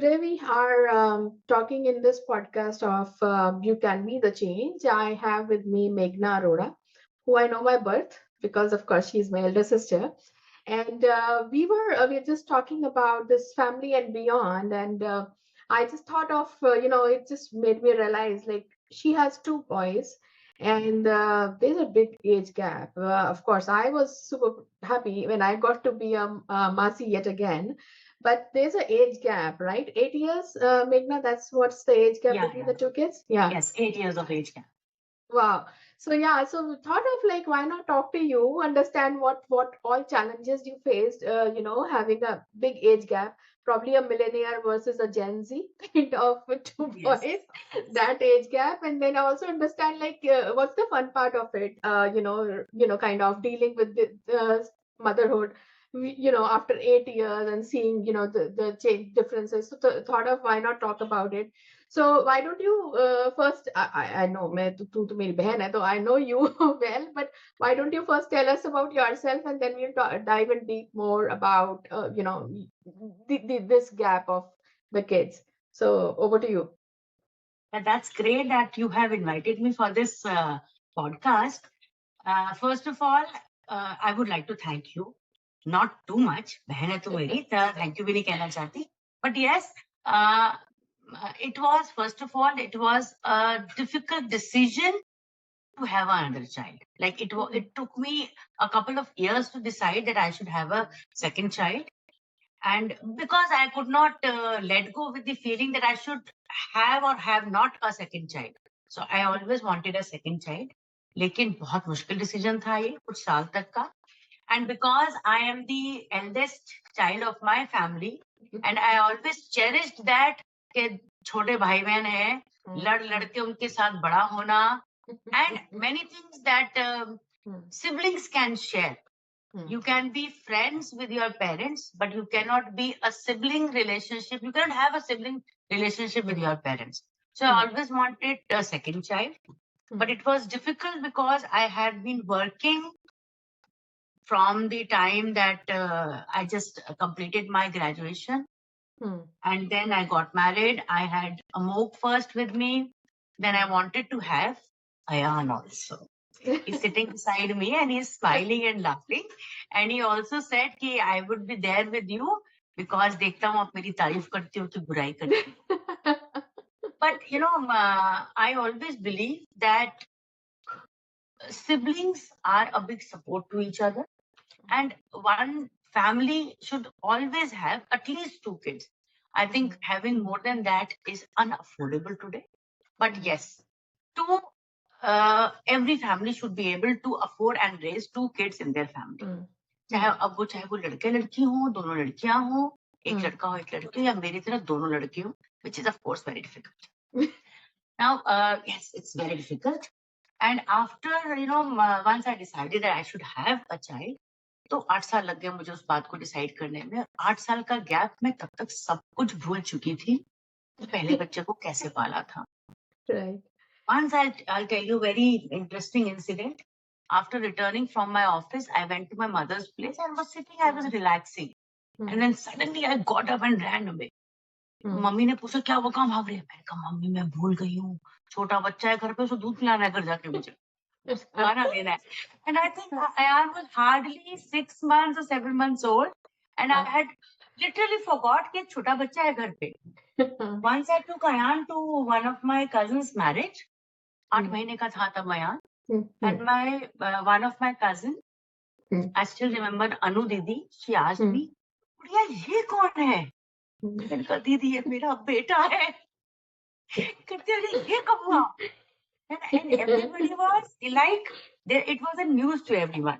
today we are talking in this podcast of You Can Be the Change. I have with me Meghna Arora, who I know by birth because, of course, she's my elder sister. And we were just talking about this family and beyond. And I just thought of, it just made me realize like she has two boys. And there's a big age gap. Of course, I was super happy when I got to be a Masi yet again, but there's an age gap, right? 8 years, Meghna, that's what's the age gap Yeah, between yeah. the two kids? Yeah. Yes, 8 years of age gap. Wow. So yeah, so we thought of like why not talk to you, understand what all challenges you faced, having a big age gap, probably a millennial versus a Gen Z kind of two Yes, boys, yes. that age gap, and then also understand like what's the fun part of it, kind of dealing with the motherhood, after 8 years and seeing the change differences. So thought of why not talk about it. So why don't you first? I know मैं तू तो मेरी बहन है, so I know you well. But why don't you first tell us about yourself, and then we'll dive in deep more about this gap of the kids. So over to you. That's great that you have invited me for this podcast. First of all, I would like to thank you. Not too much, बहन है तू मेरी, तो thank you भी नहीं कहना चाहती. But yes, uh, it was first of all, it was a difficult decision to have another child. Like it took me a couple of years to decide that I should have a second child. And because I could not let go with the feeling that I should have or have not a second child. So I always wanted a second child. लेकिन बहुत मुश्किल decision था ये कुछ साल तक का. And because I am the eldest child of my family, and I always cherished that कि छोटे भाई बहन हैं, लड़ लड़ के उनके साथ बड़ा होना, and many things that siblings can share. You can be friends with your parents, but you cannot be a sibling relationship. You cannot have a sibling relationship with your parents. So I always wanted a second child, but it was difficult because I had been working from the time that I just completed my graduation. And then I got married. I had a Moog first with me. Then I wanted to have Ayan also. He's sitting beside me and he's smiling and laughing. And he also said कि I would be there with you because देखता हूँ आप मेरी तारीफ करती हो कि बुराई करती हो. But I always believe that siblings are a big support to each other, and one family should always have at least two kids. I think having more than that is unaffordable today. But yes, two every family should be able to afford and raise two kids in their family. चाहे वो लड़के लड़की हो, दोनों लड़कियां हो, एक लड़का हो एक लड़की हो, या मेरी तरह दोनों लड़की हो, which is of course very difficult. Now, yes, it's very difficult. And after once I decided that I should have a child, तो 8 साल लग गए मुझे उस बात को डिसाइड करने में. 8 साल का गैप में तब तक सब कुछ भूल चुकी थी कि पहले बच्चे को कैसे पाला था. Right. Once I'll tell you a very interesting incident. After returning from my office, I went to my mother's place and was sitting, I was relaxing. And then suddenly I got up and ran away. Mummy ने पूछा क्या वो कहाँ भाग रही है. मैंने कहा मम्मी मैं भूल गई हूँ, छोटा बच्चा है घर पे, उसको दूध पिलाना है घर जाके मुझे, खाना देना है. And I think Ayan was hardly 6 months or 7 months old, and I had literally forgot कि छोटा बच्चा है घर पे. Once I took Ayan to one of my cousin's marriage. 8 महीने का था तब Ayan. And my one of my cousin, I still remember Anu Didi, she asked me, "Priya, ये कौन है?" मैंने कहा दीदी ये मेरा बेटा है. कहते अरे ये कब हुआ? And everybody was like, it was a news to everyone.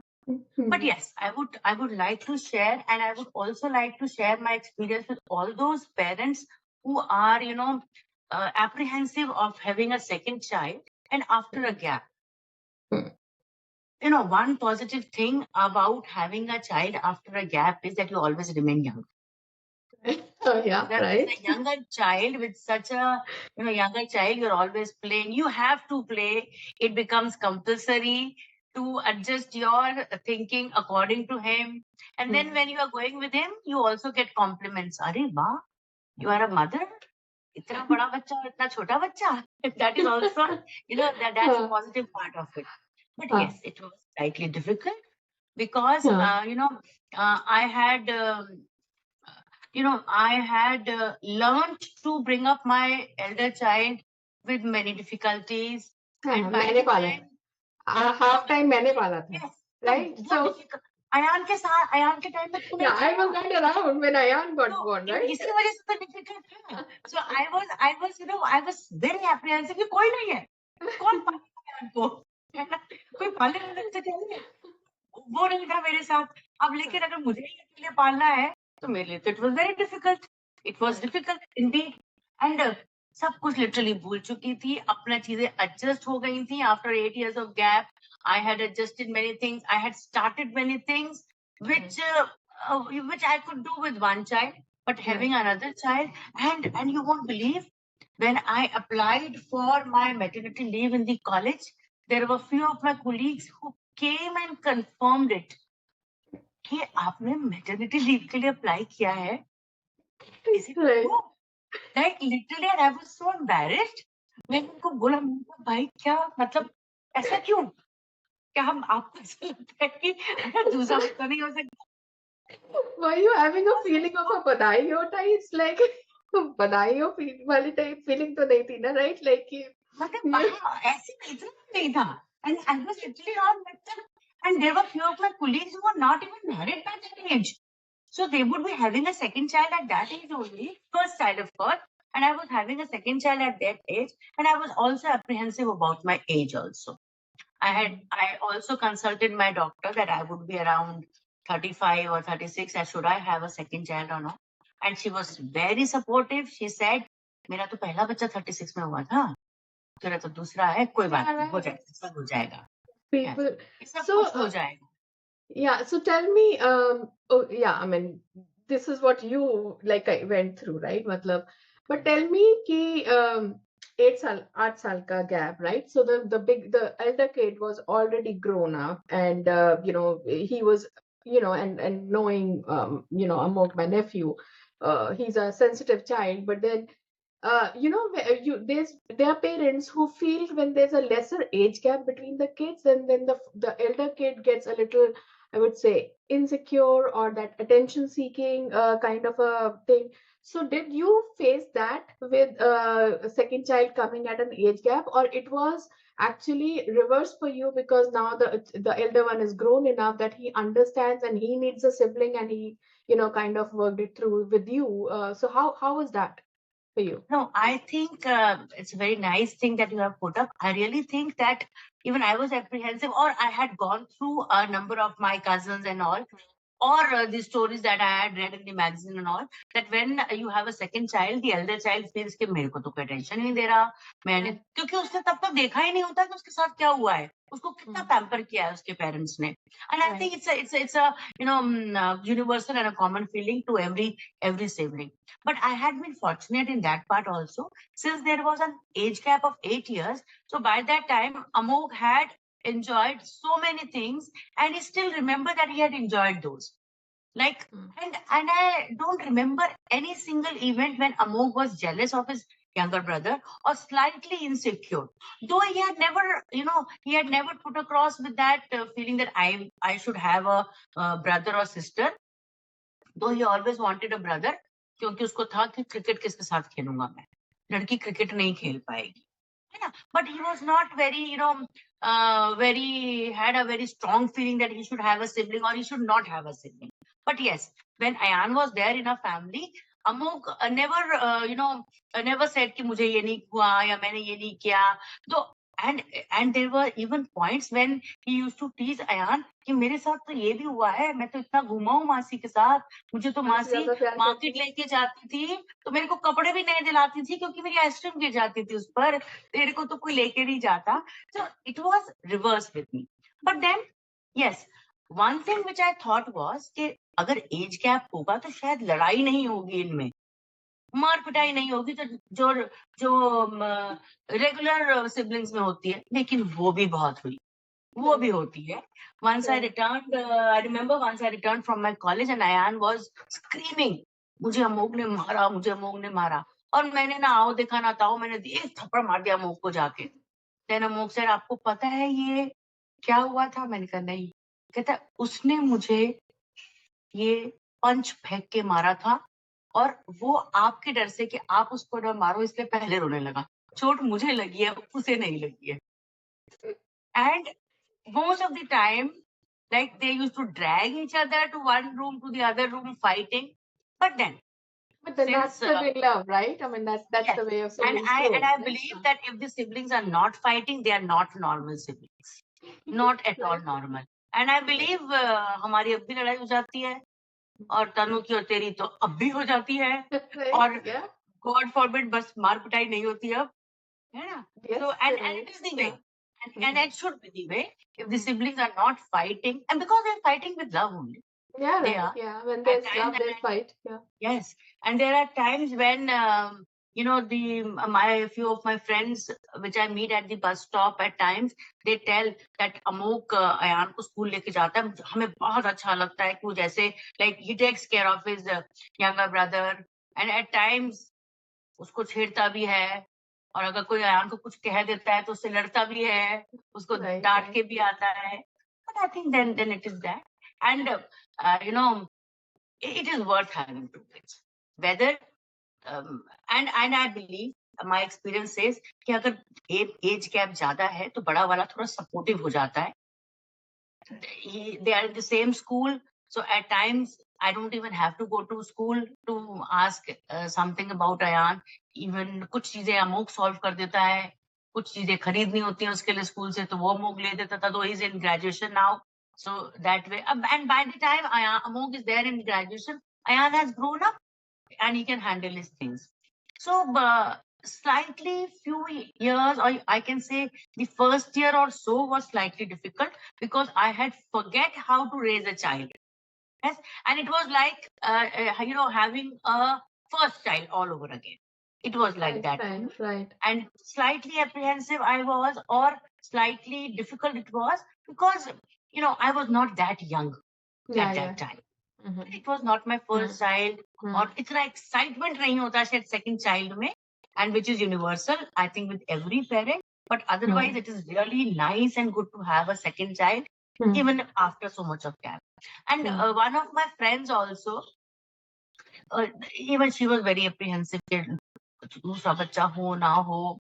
But yes, I would like to share, and I would also like to share my experience with all those parents who are apprehensive of having a second child and after a gap. One positive thing about having a child after a gap is that you always remain young. Oh, yeah, That right. is a younger child with such a younger child, you're always playing. You have to play. It becomes compulsory to adjust your thinking according to him. And then when you are going with him, you also get compliments. Arey, wow, You are a mother. इतना बड़ा बच्चा और इतना छोटा बच्चा. That is also, that's a positive part of it. But yes, it was slightly difficult because, I had, learned to bring up my elder child with many difficulties. And by मैंने the पाला है, time, half time मैंने पाला था, yes, right? बहुत So difficult. Ayan के time में तू नहीं yeah, I was था. not around when Ayan got तो born, right? इसी वजह से तो difficult था. So I was very apprehensive कि कोई नहीं है, कौन पालेगा अयान को, है ना? कोई पालेगा अलग से चाहिए. वो नहीं था मेरे साथ. अब लेकिन अगर मुझे ही अकेले पालना है तो मेरे लिए तो it was very difficult. It was difficult Indeed. And सब कुछ लिटरली भूल चुकी थी. अपना चीजें एडजस्ट हो गई थी. After 8 years of gap, I had adjusted many things. I had started many things which which I could do with one child, but having another child, and you won't believe, when I applied for my maternity leave in the college, there were few of my colleagues who came and confirmed it कि आपने maternity leave के लिए apply किया है. Is it Right. true? Like literally, and I was so embarrassed. मैंने उनको बोला, मैंने कहा, भाई क्या मतलब ऐसा क्यों? क्या हम आपको ऐसा लगता है कि दूसरा बच्चा नहीं हो सकता? Were you having a feeling of a बधाई हो टाइप? It's like बधाई हो वाली टाइप फीलिंग तो नहीं थी ना, right? Like कि मतलब हाँ, ऐसे इतना नहीं था. And I was literally not like, and there were few of my colleagues who were not even married by that age. So they would be having a second child at that age only, first child of course, and I was having a second child at that age, and I was also apprehensive about my age also. I also consulted my doctor that I would be around 35 or 36, and should I have a second child or not? And she was very supportive. She said, मेरा तो पहला बच्चा 36 में हुआ था, तेरा तो दूसरा है, कोई बात नहीं, हो जाएगा, सब हो जाएगा. people. सब So कुछ हो जाएगा. yeah, so tell me, oh yeah, I mean, this is what you like I went through, right? Matlab, but tell me कि 8 साल का gap, right? So the elder kid was already grown up, and he was, and knowing, Amok, my nephew, he's a sensitive child, but then there are parents who feel when there's a lesser age gap between the kids, and then the elder kid gets a little, I would say, insecure, or that attention seeking kind of a thing. So did you face that with a second child coming at an age gap, or it was actually reverse for you because now the elder one is grown enough that he understands and he needs a sibling, and he kind of worked it through with you? So how was that for you? No, I think it's a very nice thing that you have put up. I really think that even I was apprehensive, or I had gone through a number of my cousins and all, or the stories that I had read in the magazine and all, that when you have a second child, the elder child feels कि मेरे को तो कोई tension नहीं दे रहा, मैंने, क्योंकि उसने तब तक देखा ही नहीं होता कि उसके साथ क्या हुआ है, उसको कितना पैम्पर किया है उसके पेरेंट्स ने. And I think it's a universal and a common feeling to every sibling. But I had been fortunate in that part also, since there was an age gap of 8 years. So by that time, Amog had enjoyed so many things, and he still remember that he had enjoyed those. Like, and I don't remember any single event when Amog was jealous of his younger brother or slightly insecure. Though he had never, he had never put across with that feeling that I should have a brother or sister. Though he always wanted a brother, क्योंकि उसको था कि cricket किसके साथ खेलूंगा मैं, लड़की cricket नहीं खेल पाएगी, है ना. But he was not very, had a very strong feeling that he should have a sibling or he should not have a sibling. But yes, when Ayan was there in our family, Amok never said कि मुझे ये नहीं हुआ या मैंने ये नहीं किया. Though and there were even points when he used to tease Ayan कि मेरे साथ तो ये भी हुआ है, मैं तो इतना घूमा हूँ मासी के साथ, मुझे तो मासी मार्केट लेके जाती थी तो मेरे को कपड़े भी नए दिलाती थी क्योंकि मेरी आइसक्रीम गिर जाती थी उस पर, तेरे को तो कोई लेके नहीं जाता. So it was reverse with me. But then yes, one thing which I thought was कि अगर एज गैप होगा तो शायद लड़ाई नहीं होगी इनमें, मार पिटाई नहीं होगी, तो जो रेगुलर सिबलिंग्स में होती है, लेकिन वो भी बहुत हुई, वो भी होती है. Once I returned, I remember once I returned from my college and Ayan was screaming मुझे अमोक ने मारा, मुझे अमोक ने मारा। और मैंने ना आओ देखा ना ताओ, मैंने एक थप्पड़ मार दिया अमोक को जाके। देन अमोक सर, आपको पता है ये क्या हुआ था? मैंने कहा नहीं। कहता उसने मुझे ये पंच फेंक के मारा था और वो आपके डर से कि आप उसको ना मारो इसलिए पहले रोने लगा। चोट मुझे लगी है, उसे नहीं लगी है। And most of the time, like they used to drag each other to one room to the other room fighting. But then, But then that's since sibling love, right? I mean, that's yes, the way of and siblings I grow. Yeah. believe that if the siblings are not fighting, they are not normal siblings, not at all Right. normal. And I believe हमारी अब भी लड़ाई हो जाती है और तनु की और तेरी तो अब भी हो जाती है Right. और Yeah. गॉड फॉरबिड बस मार पिटाई नहीं होती अब, है ना? Yes. So and Right. it is the way, Yeah. and Mhm. it should be the way if the Mhm. siblings are not fighting, and because they're fighting with love only. Yeah. They Right. are Yeah. When at there's times, love, there's fight. Yeah. yes, and there are times when you know the my few of my friends which I meet at the bus stop at times they tell that अमोक अयान को school लेके जाता है, हमें बहुत अच्छा लगता है कि वो जैसे like he takes care of his younger brother and at times उसको छेड़ता भी है और अगर कोई अयान को कुछ कह देता है तो उससे लड़ता भी है, उसको Right. डांट Right. के भी आता है। But I think then it is that, and you know it is worth having two kids. Whether and I believe my experience says कि अगर एज गैप ज्यादा है तो बड़ा वाला थोड़ा सपोर्टिव हो जाता है। They are in the same school, so at times I don't even have to go to school to ask something about Ayan. Even कुछ चीजें अमोक सॉल्व कर देता है, कुछ चीजें खरीदनी होती हैं उसके लिए स्कूल से तो वो अमोक ले देता था, तो he's in graduation now, so that way and by the time Amok is there in graduation, Ayan has grown up and he can handle his things. So slightly few years, or I can say the first year or so was slightly difficult because I had forget how to raise a child. Yes, and it was like you know having a first child all over again. It was like Right. that for Right. me, Right. and slightly apprehensive I was, or slightly difficult it was because you know I was not that young Yeah. at Yeah. that time. Mm-hmm. It was not my first child Mm-hmm. और इतना excitement नहीं होता शायद second child में, and which is universal I think with every parent, but otherwise it is really nice and good to have a second child Mm-hmm. even after so much of gap. And one of my friends also even she was very apprehensive कि दूसरा बच्चा हो ना हो.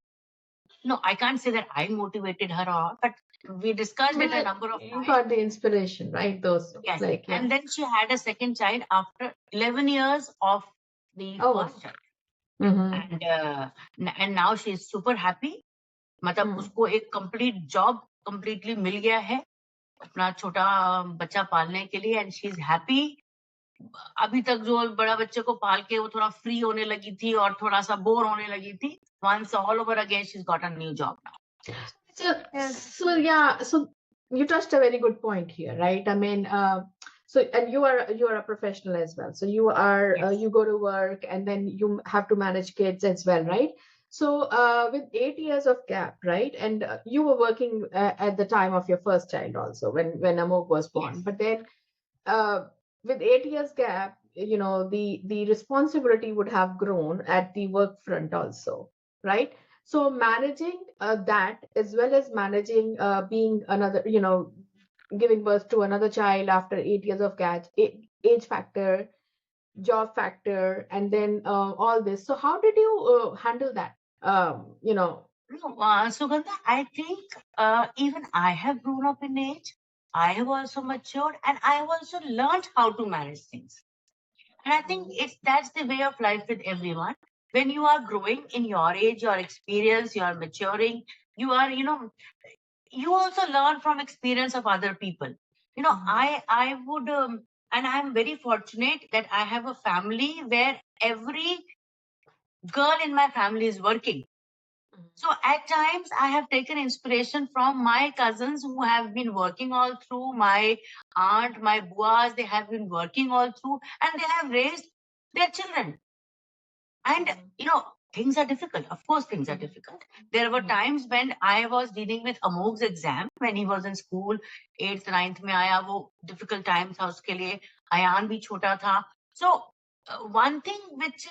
No, I can't say that I motivated her or all, but we discussed it a But number of you times. got the inspiration, right? Those, Yes. like, yeah. And then she had a second child after 11 years of the Oh, first wow. child. Mm-hmm. And now she is super happy. मतलब उसको एक complete job completely मिल गया है अपना छोटा बच्चा पालने के लिए, and she is happy. अभी तक जो बड़ा बच्चे को पाल के वो थोड़ा फ्री होने लगी थी और थोड़ा सा बोर होने लगी थी, once all over again she's got a new job now. So, Yes. so yeah, so you touched a very good point here, right? I mean, so and you are a professional as well. So you are Yes. you go to work and then you have to manage kids as well, right? So with 8 years of gap, right? And you were working at the time of your first child also when Amok was born, Yes. but then uh, with 8 years gap, the responsibility would have grown at the work front also, right? So managing that as well as managing being another, giving birth to another child after 8 years of gap, age factor, job factor, and then all this. So how did you handle that? No, Sugandha, I think even I have grown up in age. I have also matured, and I have also learned how to manage things. And I think that's the way of life with everyone. When you are growing in your age, your experience, you are maturing. You also learn from experience of other people. I would, and I am very fortunate that I have a family where every girl in my family is working. So at times I have taken inspiration from my cousins who have been working all through, my aunt, my buas, they have been working all through and they have raised their children. And things are difficult. Of course, things are difficult. There were times when I was dealing with Amog's exam when he was in school, 8th, 9th में आया वो difficult time था उसके लिए. Ayan भी छोटा था. So one thing which,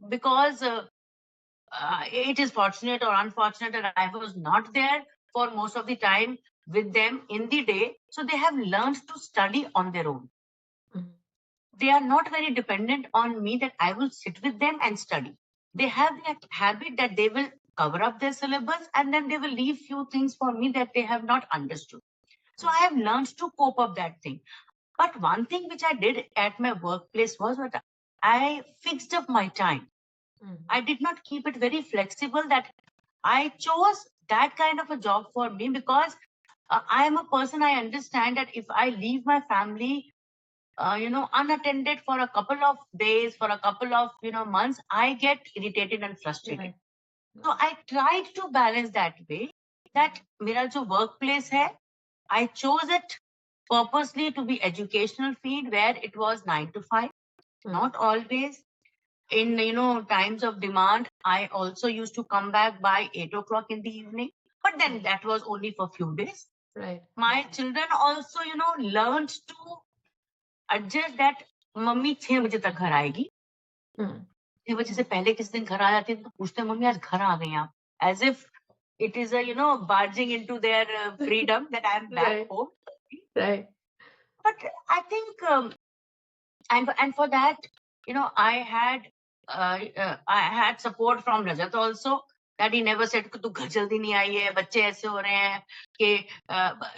because it is fortunate or unfortunate that I was not there for most of the time with them in the day. So they have learned to study on their own. Mhm. They are not very dependent on me that I will sit with them and study. They have that habit that they will cover up their syllabus and then they will leave few things for me that they have not understood. So I have learned to cope up that thing. But one thing which I did at my workplace was that I fixed up my time. Mhm. I did not keep it very flexible, that I chose that kind of a job for me because I am a person, I understand that if I leave my family, unattended for a couple of days, for a couple of, months, I get irritated and frustrated. Right. So I tried to balance that way that मेरा जो workplace है, I chose it purposely to be educational field where it was 9 to 5, Mhm. not always. In times of demand, I also used to come back by 8 o'clock in the evening, but then that was only for few days. Right. My children also learned to adjust that mummy 6 बजे तक घर आएगी, Mhm. 6 बजे से पहले किस दिन घर आ जाती है तो पूछते हैं मम्मी आज घर आ गए आप, as if it is a barging into their freedom that I am back Right. home. Right. But I think and for that, I had support from Rajat also, that he never said कि तू घर जल्दी नहीं आई है, बच्चे ऐसे हो रहे हैं कि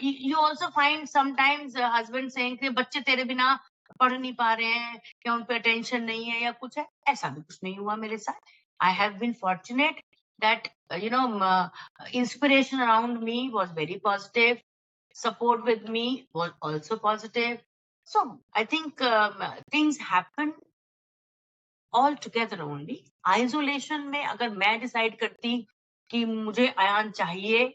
you also find sometimes husband saying कि बच्चे तेरे बिना पढ़ नहीं पा रहे हैं, क्या उन पे attention नहीं है या कुछ है, ऐसा भी कुछ नहीं हुआ मेरे साथ. I have been fortunate that inspiration around me was very positive, support with me was also positive. So I think things happen all together only. Isolation में अगर मैं decide करती कि मुझे अयान चाहिए,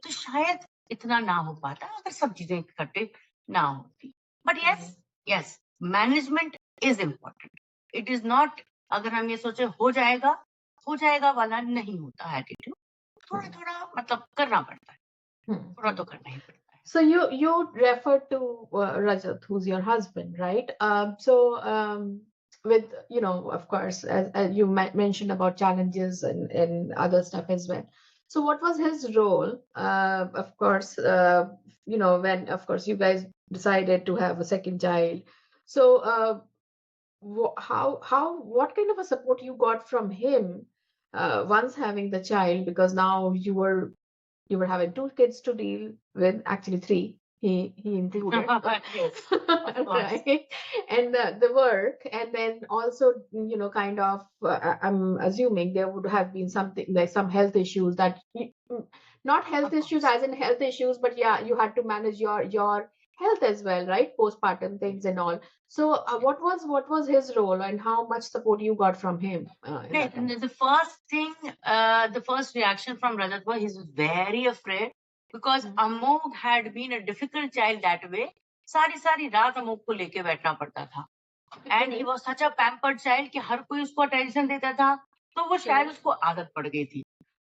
तो शायद इतना ना हो पाता अगर सब चीजें इकट्ठे ना होती. But yes, yes, management is important. It is not अगर हम ये सोचे हो जाएगा वाला नहीं होता attitude. थोड़ा थोड़ा मतलब करना पड़ता है, Mhm. थोड़ा तो करना ही पड़ता है. So you referred to Rajat, who's your husband, right? With of course, as you mentioned about challenges and other stuff as well. So what was his role? Of course, when of course you guys decided to have a second child. So how what kind of a support you got from him once having the child? Because now you were having two kids to deal with, actually three. He included, Yes, of course. right? And the work, and then also kind of I'm assuming there would have been something like some health issues that not health Of issues course. as in health issues, but yeah, you had to manage your health as well, right? Postpartum things and all. So what was his role and how much support you got from him in that time? The first thing, the first reaction from Rajat was he's very afraid because Mm. Amog had been a difficult child that way. सारी सारी रात Amok को लेके बैठना पड़ता था. And he was such a pampered child कि हर कोई उसको attention देता था, तो वो शायद उसको आदत पड़ गई थी.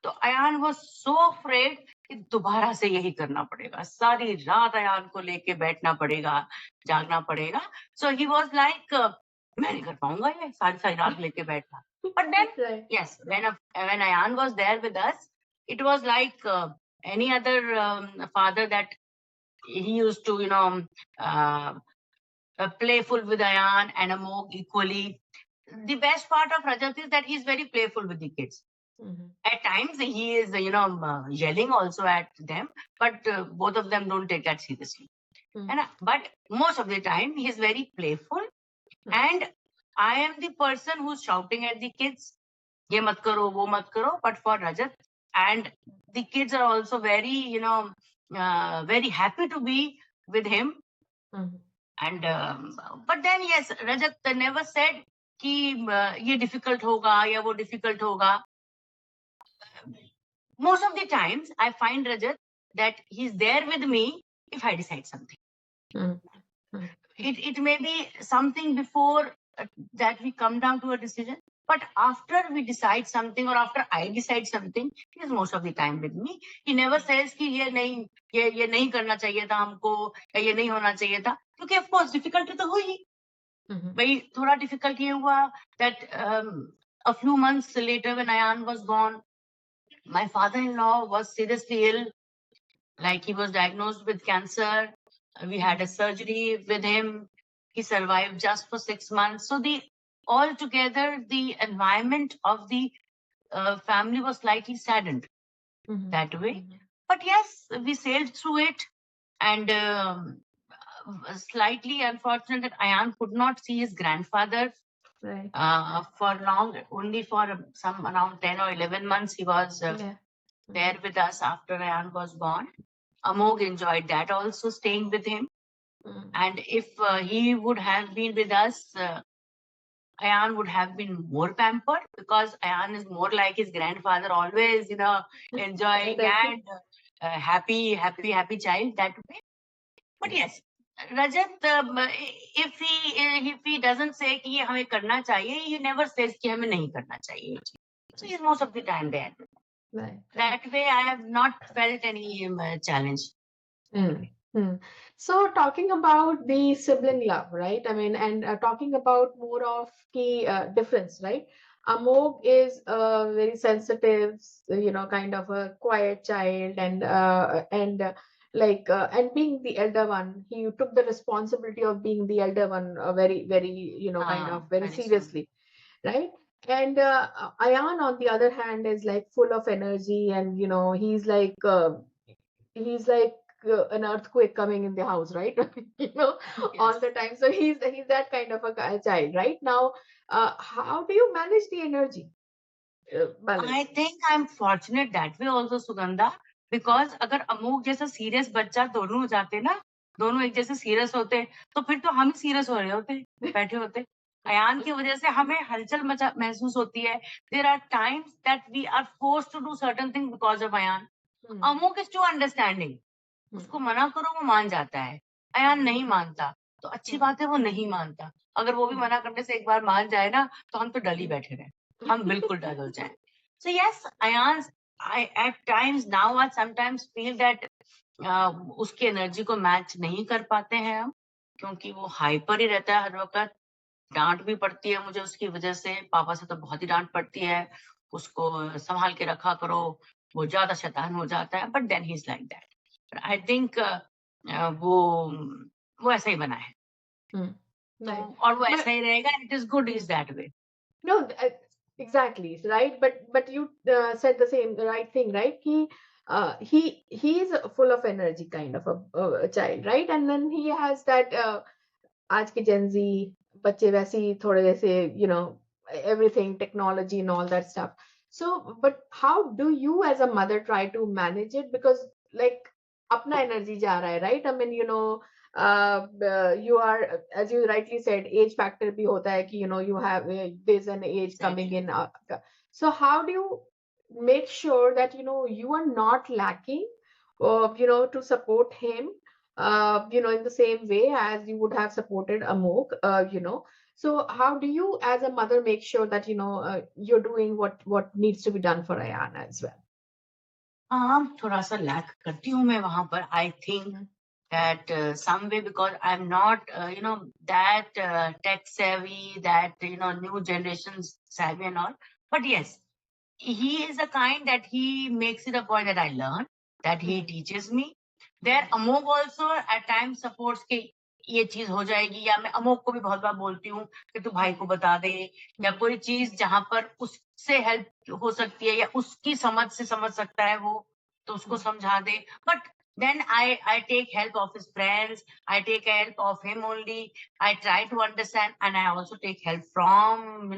तो अयान was so afraid कि दोबारा से यही करना पड़ेगा, सारी रात अयान को लेके बैठना पड़ेगा, जागना पड़ेगा. So he was like मैं नहीं कर पाऊंगा ये सारी सारी रात लेके बैठना. But then Right. yes, when Ayan was there with us, it was like any other father that he used to uh, playful with Ayan and Amog equally. The best part of Rajat is that he's very playful with the kids. Mhm. At times he is, yelling also at them, but both of them don't take that seriously. Mm. And but most of the time he is very playful, Mm. and I am the person who's shouting at the kids, "ये मत करो, वो मत करो." But for Rajat, and the kids are also very, very happy to be with him. Mhm. And but then yes, Rajat never said कि ये difficult होगा या वो difficult होगा. Most of the times I find Rajat that he's there with me if I decide something. Mm. Mm. It may be something before that we come down to a decision, but after we decide something or after I decide something, he is most of the time with me. He never says कि ये नहीं करना चाहिए था हमको या ये नहीं होना चाहिए था, क्योंकि of course difficulty तो हुई. भाई थोड़ा डिफिकल्ट ये हुआ that a few months later when Ayan was born, my father-in-law was seriously ill. Like he was diagnosed with cancer. We had a surgery with him. He survived just for 6 months. So the altogether the environment of the family was slightly saddened that way. But yes, we sailed through it, and slightly unfortunate that Ayan could not see his grandfather Right. for long. Only for some around 10 or 11 months he was Yeah. there with us after Ayan was born. Amog enjoyed that also, staying with him. And if he would have been with us, Ayan would have been more pampered, because Ayan is more like his grandfather, always, enjoying Exactly. and happy child that way. But yes, Rajat, if he doesn't say कि ये हमें करना चाहिए, he never says कि हमें नहीं करना चाहिए ये चीज़. So he's most of the time there. Right. That way, I have not felt any challenge. Mm. Mm. So talking about the sibling love, right? I mean, and talking about more of the difference, right? Amog is very sensitive, kind of a quiet child, and being the elder one, he took the responsibility of being the elder one very, very, kind of very Very soon. seriously, right? And Ayan, on the other hand, is like full of energy, and he's like an earthquake coming in the house, right? All Yes. the time. So he's that kind of a child, right? Now, how do you manage the energy I balance? think I'm fortunate that way also, Sugandha, because अगर अमूक जैसा serious बच्चा दोनों हो जाते ना, दोनों एक जैसे सीरियस होते, तो फिर तो हम ही सीरियस हो रहे होते, बैठे होते. अयान की वजह से हमें हलचल मचा महसूस होती है. There are times that we are forced to do certain things because of Ayan. अमूक is too understanding. उसको मना करो वो मान जाता है. अयान नहीं मानता, तो अच्छी बात है वो नहीं मानता. अगर वो भी मना करने से एक बार मान जाए ना, तो हम तो डल ही बैठे रहे. हम बिल्कुल डल हो जाए. So yes, I at times now I sometimes feel that उसकी एनर्जी को मैच नहीं कर पाते हैं हम, क्योंकि वो हाइपर ही रहता है हर वक्त. डांट भी पड़ती है मुझे उसकी वजह से. पापा से तो बहुत ही डांट पड़ती है. उसको संभाल के रखा करो, वो ज्यादा शैतान हो जाता है. But then he is like that. I think वो ऐसा ही बना है. तो Right. और वो But ऐसा ही रहेगा. It is good is that way. no, exactly, right? But you said the same, the right thing, right? He is full of energy, kind of a child, right? And then he has that आज के Gen Z बच्चे वैसे ही थोड़े वैसे everything technology and all that stuff. So but how do you as a mother try to manage it, because like अपना energy जा रहा है, right? I mean, you are, as you rightly said, age factor भी होता है कि you have there's an age coming Exactly. in, so how do you make sure that you are not lacking to support him in the same way as you would have supported Amok, so how do you as a mother make sure that you're doing what needs to be done for Ayana as well? थोड़ा सा lack करती हूँ मैं वहां पर. I think that some way, because I'm not that tech savvy, that new generations savvy and all. But yes, he is a kind that he makes it a point that I learn, that he teaches me. There Amog also at times supports के ये चीज हो जाएगी, या मैं Amok को भी बहुत बार बोलती हूँ कि तू भाई को बता दे, या कोई चीज जहां पर उससे हेल्प हो सकती है या उसकी समझ से समझ सकता है वो, तो उसको समझा दे. But then I take help of his friends. I take help of him only. I try to understand, and I also take help from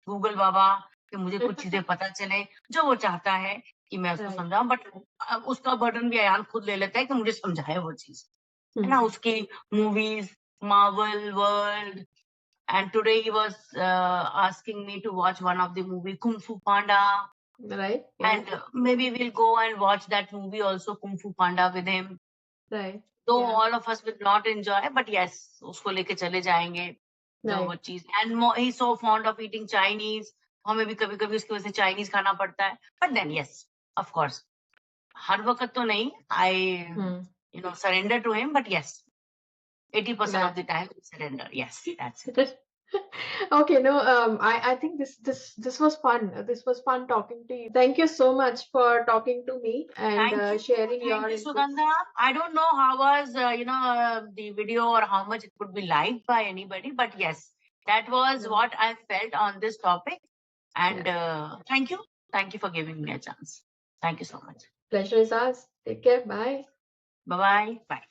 Google Baba, कि मुझे कुछ चीजें पता चले जो वो चाहता है कि मैं उसको Right. समझाऊं. बट उसका बर्डन भी अयान खुद ले लेता है कि मुझे समझाए वो चीज, है ना. उसकी movies, Marvel world, and today he was asking me to watch one of the movie Kung Fu Panda. Right. Yeah. And maybe we'll go and watch that movie also, Kung Fu Panda, with him. Right. Though Yeah. all of us will not enjoy, but yes, उसको लेके चले जाएंगे जो वो Right. चीज. And more, he's so fond of eating Chinese. हमें भी कभी कभी उसकी वजह से चाइनीज खाना पड़ता है. But then yes, of course, हर वक्त तो नहीं. I Hmm. surrender to him, but yes, 80% of That. the time we surrender. Yes, that's it. Okay, no, I think this was fun. This was fun talking to you. Thank you so much for talking to me and Thank you. sharing Thank your you, inputs. Sugandha. I don't know how was, the video or how much it could be liked by anybody, but yes, that was No, what I felt on this topic. yeah, And thank you. Thank you for giving me a chance. Thank you so much. pleasure is ours. Take care. Bye. Bye-bye. Bye.